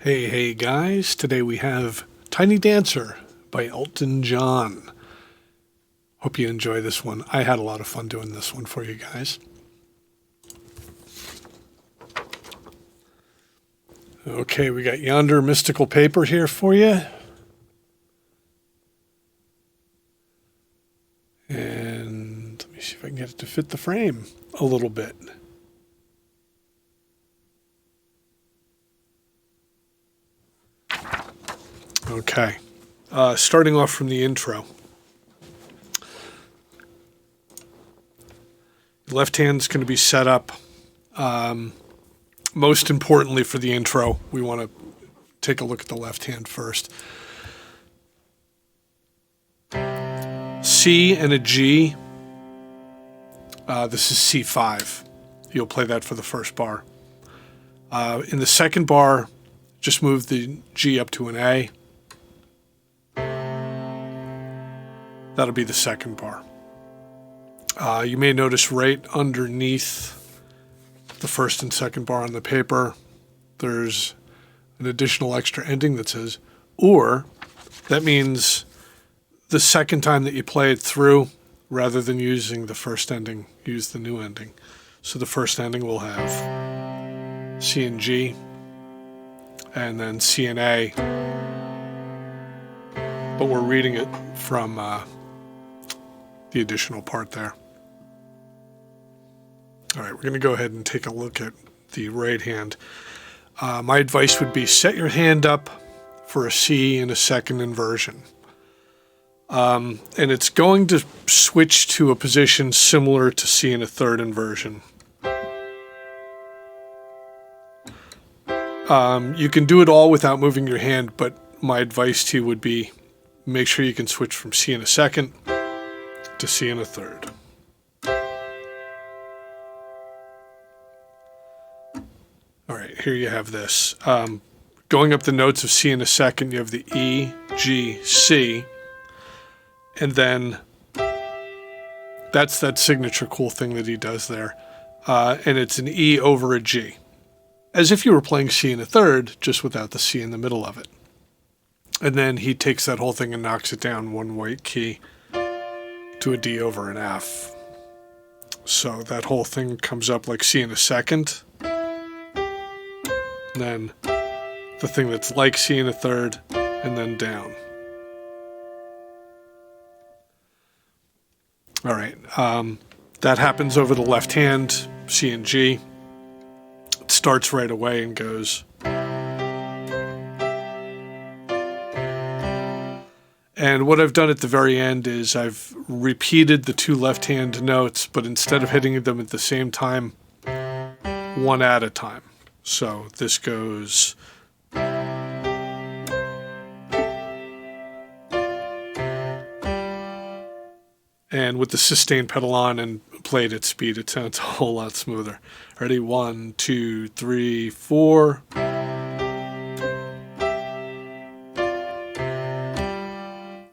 Hey guys, today we have Tiny Dancer by Elton John. Hope you enjoy this one. I had a lot of fun doing this one for you guys. Okay, we got yonder mystical paper here for you. And let me see if I can get it to fit the frame a little bit. Okay, starting off from the intro. Left hand's going to be set up. Most importantly for the intro, we want to take a look at the left hand first. C and a G. This is C5. You'll play that for the first bar. In the second bar, just move the G up to an A. That'll be the second bar. You may notice right underneath the first and second bar on the paper, there's an additional extra ending that says or. That means the second time that you play it through, rather than using the first ending, use the new ending. So the first ending will have C and G, and then C and A, but we're reading it from the additional part there. All right, we're going to go ahead and take a look at the right hand. My advice would be set your hand up for a C in a second inversion. And it's going to switch to a position similar to C in a third inversion. You can do it all without moving your hand, but my advice to you would be make sure you can switch from C in a second to C in a third. All right, here you have this. Going up the notes of C in a second, you have the E, G, C, and then that's that signature cool thing that he does there. And it's an E over a G, as if you were playing C in a third, just without the C in the middle of it. And then he takes that whole thing and knocks it down one white key to a D over an F. So that whole thing comes up like C in a second. Then the thing that's like C in a third, and then down. All right, that happens over the left hand, C and G. It starts right away and goes. And what I've done at the very end is I've repeated the two left hand notes, but instead of hitting them at the same time, one at a time. So this goes. And with the sustain pedal on and played at speed, it sounds a whole lot smoother. Ready? 1, 2, 3, 4.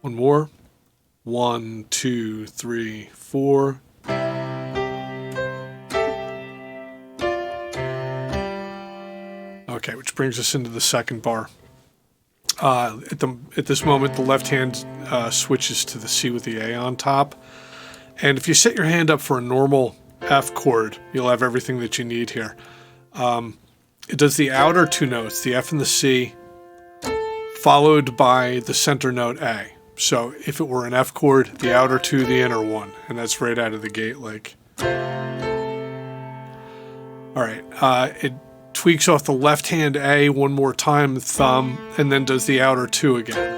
One more. 1, 2, 3, 4. Okay, which brings us into the second bar. At this moment, the left hand switches to the C with the A on top. And if you set your hand up for a normal F chord, you'll have everything that you need here. It does the outer two notes, the F and the C, followed by the center note A. So if it were an F chord, the outer two, the inner one. And that's right out of the gate, like. All right, it tweaks off the left hand A one more time, thumb, and then does the outer two again.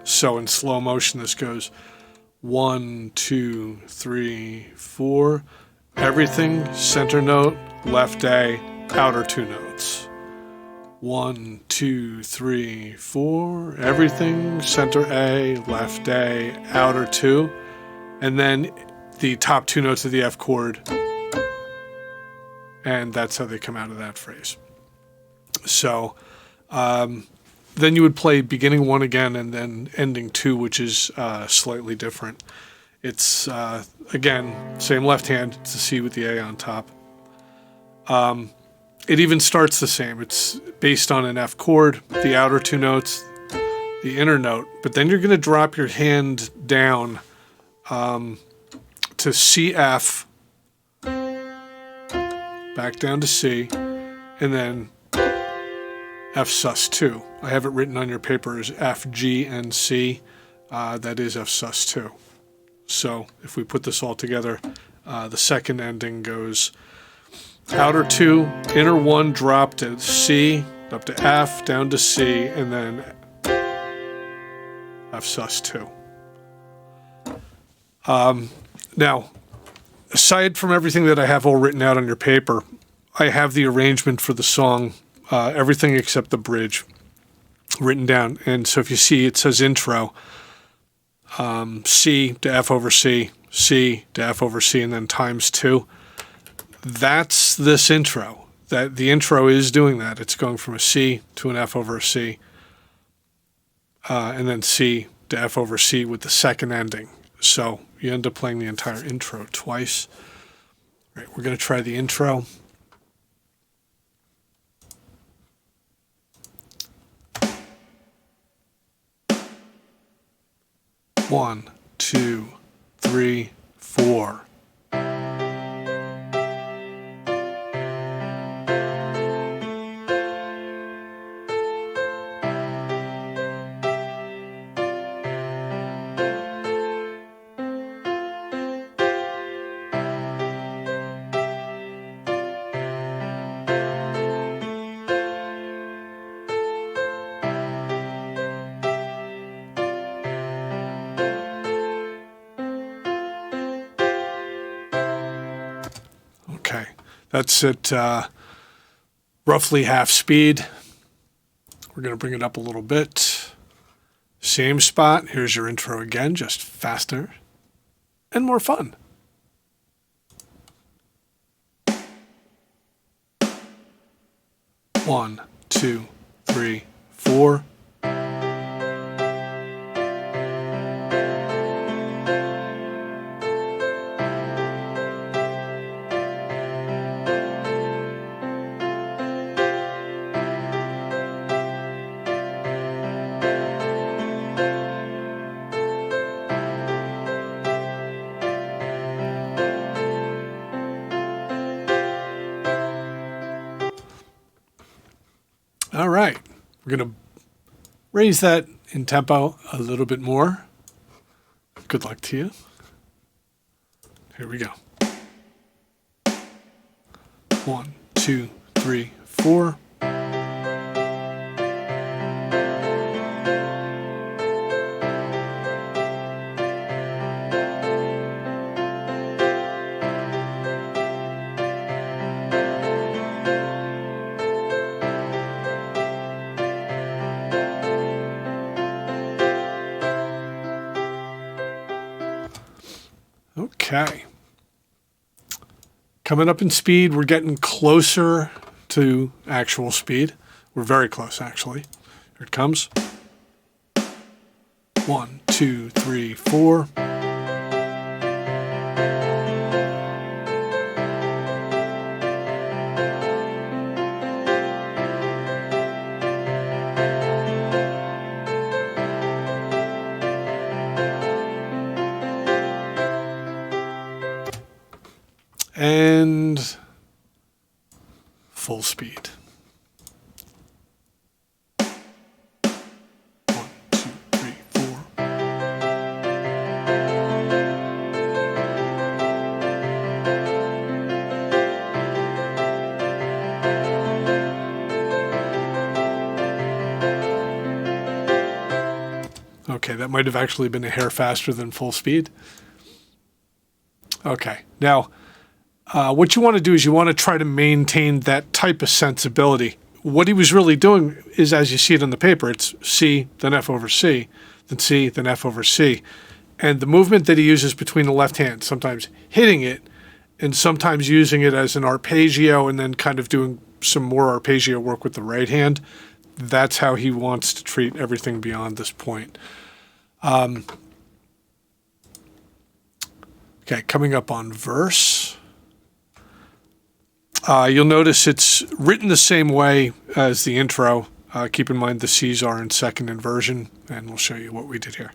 So in slow motion, this goes 1, 2, 3, 4. Everything, center note, left A, outer two notes. 1, 2, 3, 4. Everything, center A, left A, outer two. And then the top two notes of the F chord. And that's how they come out of that phrase. So then you would play beginning 1 again and then ending 2, which is slightly different. It's, again, same left hand. It's a C with the A on top. It even starts the same. It's based on an F chord, the outer two notes, the inner note, but then you're going to drop your hand down to C, F, back down to C, and then F sus2. I have it written on your paper as F, G, and C. That is F sus2. So if we put this all together, the second ending goes outer 2, inner 1, drop to C, up to F, down to C, and then F sus2. Now, aside from everything that I have all written out on your paper, I have the arrangement for the song, everything except the bridge, written down. And so if you see, it says intro, C to F over C, C to F over C, and then times 2. That's this intro. That the intro is doing that. It's going from a C to an F over a C, and then C to F over C with the second ending. So you end up playing the entire intro twice. All right, we're going to try the intro. One, two, three, four. Okay, that's at roughly half speed. We're going to bring it up a little bit. Same spot. Here's your intro again, just faster and more fun. One, two, three, four. All right, we're going to raise that in tempo a little bit more. Good luck to you. Here we go. 1, 2, 3, 4. Okay. Coming up in speed, we're getting closer to actual speed. We're very close, actually. Here it comes. 1, 2, 3, 4. And full speed. 1, 2, 3, 4. Okay, that might have actually been a hair faster than full speed. Okay, now what you want to do is you want to try to maintain that type of sensibility. What he was really doing is, as you see it on the paper, it's C, then F over C, then C, then F over C. And the movement that he uses between the left hand, sometimes hitting it and sometimes using it as an arpeggio and then kind of doing some more arpeggio work with the right hand, that's how he wants to treat everything beyond this point. Okay, coming up on verse. You'll notice it's written the same way as the intro. Keep in mind the C's are in second inversion, and we'll show you what we did here.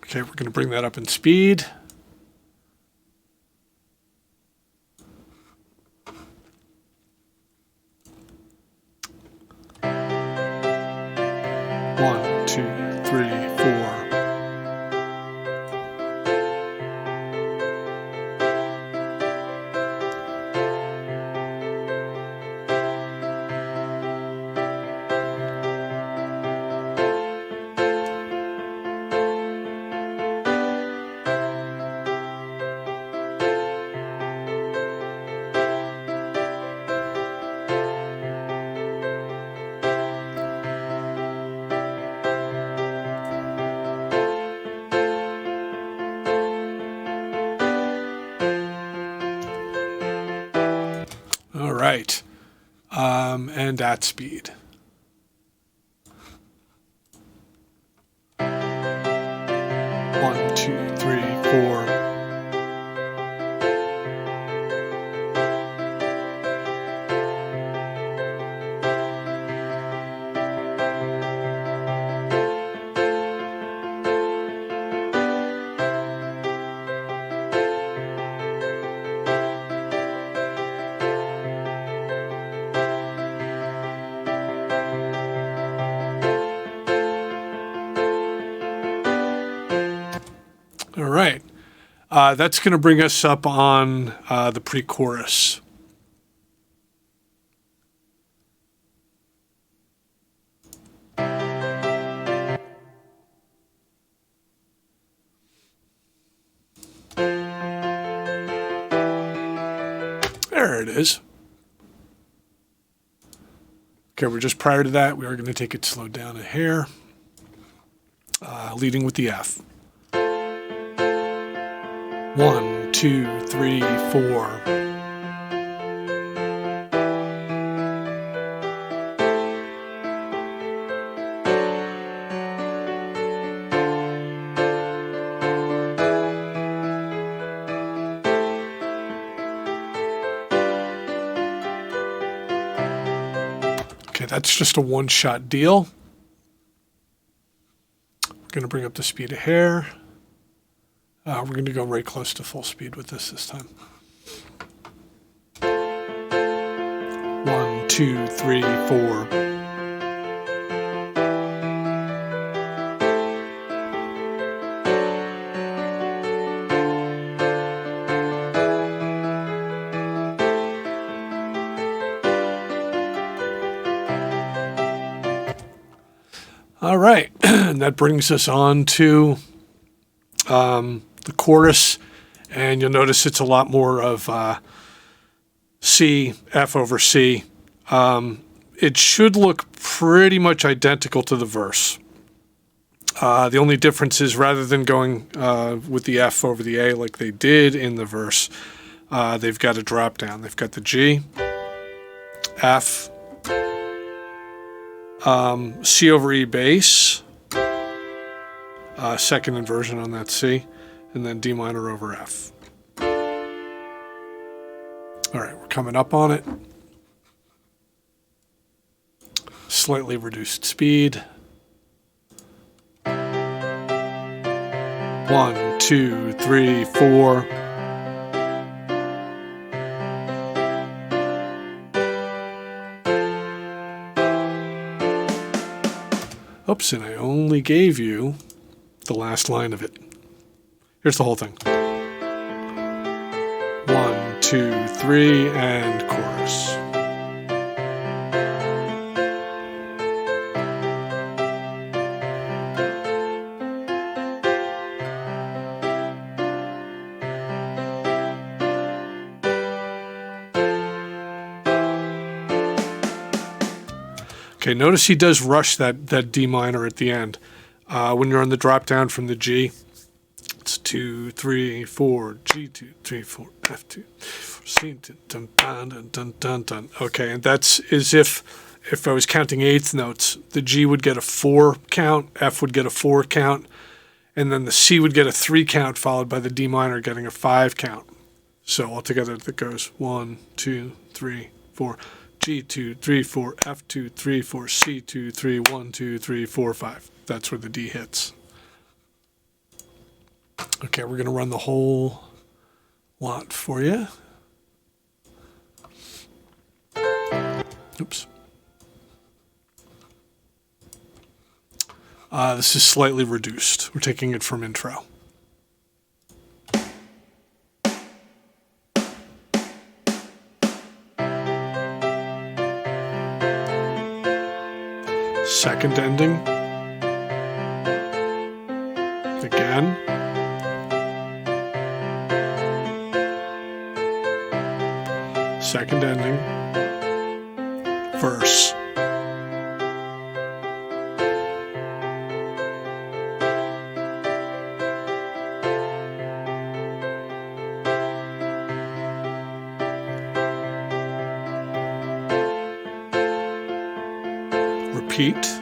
Okay, we're going to bring that up in speed. One, two, three, four. All right, and at speed. One, two, three, four. All right, that's going to bring us up on the pre-chorus. There it is. Okay, we're just prior to that. We are going to take it slowed down a hair, leading with the F. 1, 2, 3, 4. Okay, that's just a one-shot deal. We're going to bring up the speed a hair. We're going to go right close to full speed with this time. 1, 2, 3, 4. All right, and that brings us on to the chorus, and you'll notice it's a lot more of C, F over C. It should look pretty much identical to the verse. The only difference is rather than going with the F over the A like they did in the verse, they've got a drop down. They've got the G, F, C over E bass, second inversion on that C, and then D minor over F. All right, we're coming up on it. Slightly reduced speed. 1, 2, 3, 4. Oops, and I only gave you the last line of it. Here's the whole thing. 2, 3, and chorus. Okay, notice he does rush that D minor at the end. When you're on the drop down from the G, it's 2, 3, 4, G2, 3, 4, F2, C, dun, dun, dun, dun, dun, dun. Okay, and that's as if I was counting eighth notes, the G would get a 4 count, F would get a 4 count, and then the C would get a 3 count, followed by the D minor getting a 5 count. So altogether that goes 1, 2, 3, 4. G2, 3, 4, F2, 3, 4, C2, 3, 1, 2, 3, 4, 5. That's where the D hits. Okay, we're going to run the whole lot for you. Oops. This is slightly reduced. We're taking it from intro. Second ending. Again. Second ending. Verse. Repeat.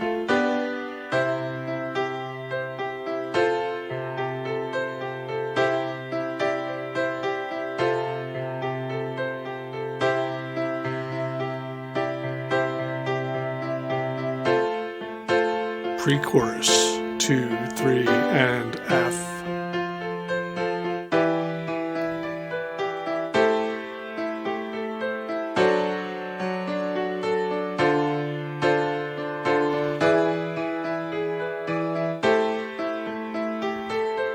Pre-chorus, 2, 3, and F.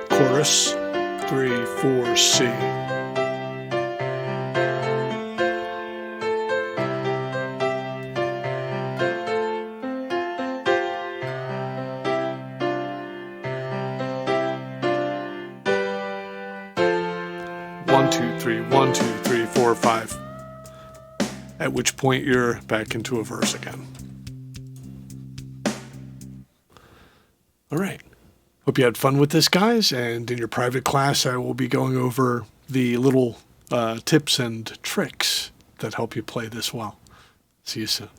Chorus, 3, 4, C. One, two, three, 1, 2, 3, 4, 5. At which point you're back into a verse again. All right. Hope you had fun with this, guys. And in your private class, I will be going over the little tips and tricks that help you play this well. See you soon.